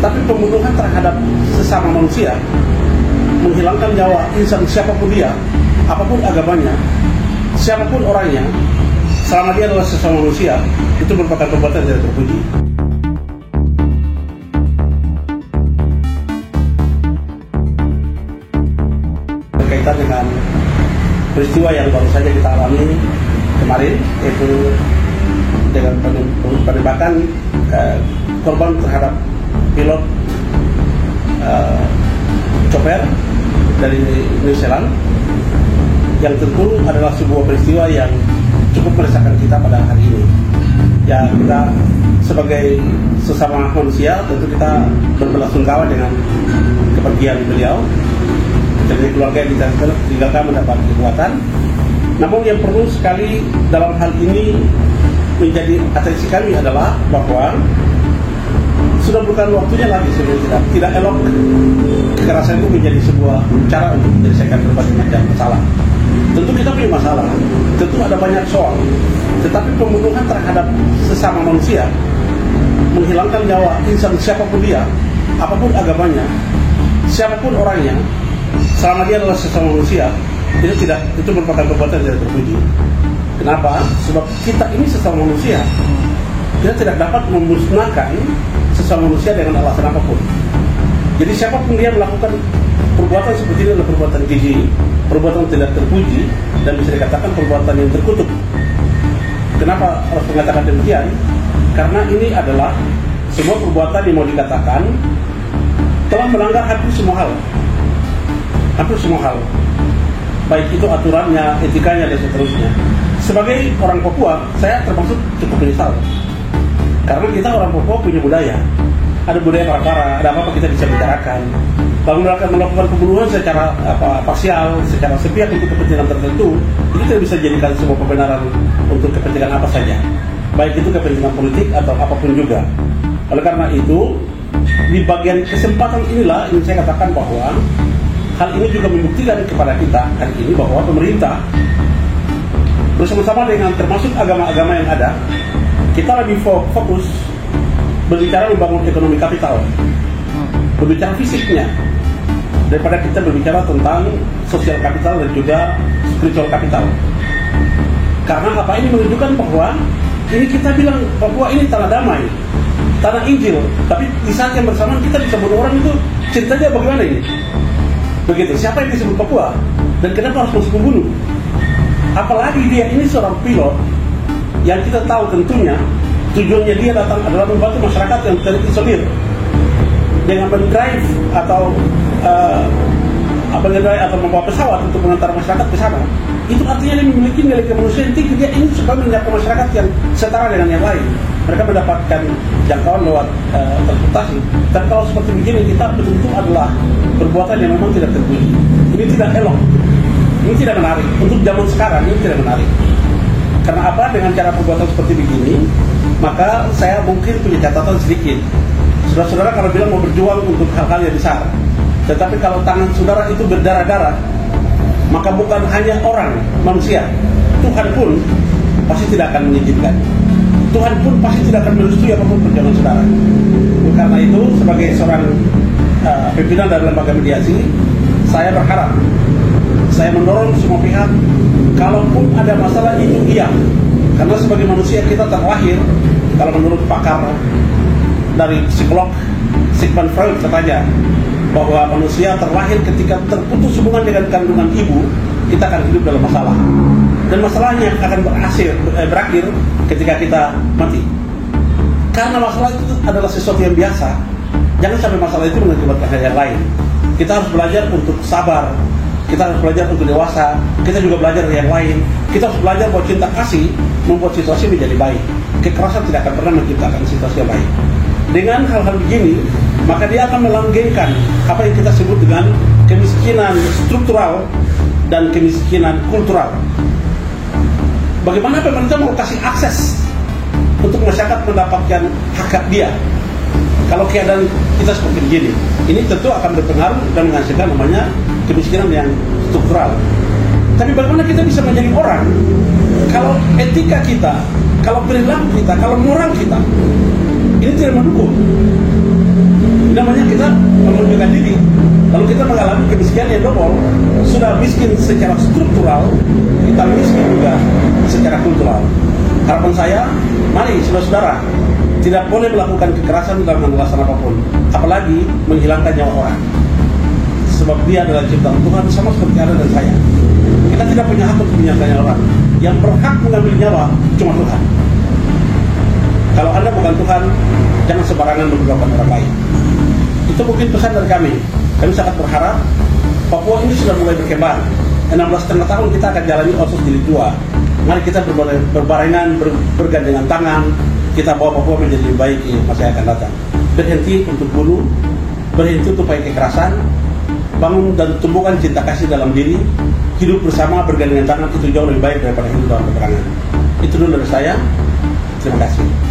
Tetapi pembunuhan terhadap sesama manusia, menghilangkan nyawa insan siapapun dia, apapun agamanya, siapapun orangnya, selama dia adalah sesama manusia, itu merupakan perbuatan yang tidak terpuji. Berkaitan dengan peristiwa yang baru saja kita alami kemarin, yaitu dengan penembakan korban terhadap pilot chopper dari New Zealand, yang tentu adalah sebuah peristiwa yang cukup meresahkan kita pada hari ini. Ya, kita sebagai sesama manusia tentu kita berbelasungkawa dengan kepergian beliau. Jadi keluarga yang kita tinggalkan mendapat kekuatan. Namun yang perlu sekali dalam hal ini menjadi atensi kami adalah bahwa sudah bukan waktunya lagi sebenarnya, tidak elok kekerasan itu menjadi sebuah cara untuk menyelesaikan berbagai macam masalah. Tentu kita punya masalah, tentu ada banyak soal, tetapi pembunuhan terhadap sesama manusia, menghilangkan nyawa insan siapapun dia, apapun agamanya, siapapun orangnya, selama dia adalah sesama manusia, itu merupakan perbuatan yang tidak terpuji. Kenapa? Sebab kita ini sesama manusia, kita tidak dapat memusnahkan sesama manusia dengan alasan apapun. Jadi siapapun dia melakukan perbuatan seperti ini adalah perbuatan keji, perbuatan tidak terpuji, dan bisa dikatakan perbuatan yang terkutuk. Kenapa harus mengatakan demikian? Karena ini adalah sebuah perbuatan yang mau dikatakan telah melanggar hampir semua hal. Hampir semua hal, baik itu aturannya, etikanya, dan seterusnya. Sebagai orang Papua, saya termasuk cukup menyesal, karena kita orang Papua punya budaya, ada budaya para-para, ada apa-apa kita bisa bicarakan. Kalau melakukan pembunuhan secara parsial, secara sepihak untuk kepentingan tertentu, itu tidak bisa dijadikan sebuah pembenaran untuk kepentingan apa saja, baik itu kepentingan politik atau apapun juga. Oleh karena itu, di bagian kesempatan inilah ingin saya katakan bahwa hal ini juga membuktikan kepada kita hari ini bahwa pemerintah bersama-sama dengan termasuk agama-agama yang ada, kita lebih fokus berbicara membangun ekonomi kapital, berbicara fisiknya, daripada kita berbicara tentang sosial kapital dan juga spiritual kapital. Karena apa? Ini menunjukkan bahwa ini kita bilang Papua ini tanah damai, tanah Injil, tapi di saat yang bersamaan kita bisa bunuh orang. Itu ceritanya bagaimana ini? Begitu, siapa yang disebut Papua? Dan kenapa harus masuk membunuh? Apalagi dia ini seorang pilot yang kita tahu tentunya tujuannya dia datang adalah membantu masyarakat yang terisolir dengan mendrive atau membawa pesawat untuk mengantar masyarakat ke sana. Itu artinya dia memiliki nilai kemanusiaan tinggi. Dia ingin supaya menyiapkan masyarakat yang setara dengan yang lain. Mereka mendapatkan jangkauan lewat transportasi. Dan kalau seperti begini, kita betul-betul adalah perbuatan yang memang tidak terpuji. Ini tidak elok, ini tidak menarik. Untuk zaman sekarang ini tidak menarik. Karena apa? Dengan cara perbuatan seperti begini, maka saya mungkin punya catatan sedikit. Saudara-saudara kalau bilang mau berjuang untuk hal-hal yang besar, tetapi kalau tangan saudara itu berdarah-darah, maka bukan hanya orang, manusia, Tuhan pun pasti tidak akan mengizinkan. Tuhan pun pasti tidak akan merestui apapun perjuangan saudara. Karena itu, sebagai seorang pimpinan dari lembaga mediasi, saya berharap, saya mendorong semua pihak, kalaupun ada masalah itu iya. Karena sebagai manusia kita terlahir, kalau menurut pakar dari psikolog Sigmund Freud katanya, bahwa manusia terlahir ketika terputus hubungan dengan kandungan ibu, kita akan hidup dalam masalah. Dan masalahnya akan berakhir ketika kita mati. Karena masalah itu adalah sesuatu yang biasa. Jangan sampai masalah itu mengakibatkan hal yang lain. Kita harus belajar untuk sabar, kita harus belajar untuk dewasa, kita juga belajar yang lain. Kita harus belajar bahwa cinta kasih membuat situasi menjadi baik. Kekerasan tidak akan pernah menciptakan situasi yang baik. Dengan hal-hal begini, maka dia akan melanggengkan apa yang kita sebut dengan kemiskinan struktural dan kemiskinan kultural. Bagaimana pemerintah mau kasih akses untuk masyarakat mendapatkan hak dia? Kalau keadaan kita seperti begini, ini tentu akan berpengaruh dan menghasilkan namanya kemiskinan yang struktural. Tapi bagaimana kita bisa menjadi orang kalau etika kita, kalau perilaku kita, kalau moral kita ini tidak mendukung? Lalu kita mengalami kemiskinan yang double, sudah miskin secara struktural, kita miskin juga secara kultural. Harapan saya, mari saudara-saudara, tidak boleh melakukan kekerasan dalam alasan apapun, apalagi menghilangkan nyawa orang. Sebab dia adalah ciptaan Tuhan sama seperti Anda dan saya. Kita tidak punya hak untuk menyakiti nyawa orang. Yang berhak mengambil nyawa cuma Tuhan. Kalau Anda bukan Tuhan, jangan sembarangan mendugakan orang lain. Itu mungkin pesan dari kami. Kami sangat berharap Papua ini sudah mulai berkembang. 16,5 tahun kita akan jalani Otsus Jilid 2. Mari kita berbarengan, bergandengan tangan, kita bawa Papua menjadi lebih baik di masa yang akan datang. Berhenti untuk bunuh, berhenti untuk pakai kekerasan, bangun dan tumbuhkan cinta kasih dalam diri, hidup bersama bergandengan tangan, itu jauh lebih baik daripada hidup dalam peperangan. Itu dulu dari saya. Terima kasih.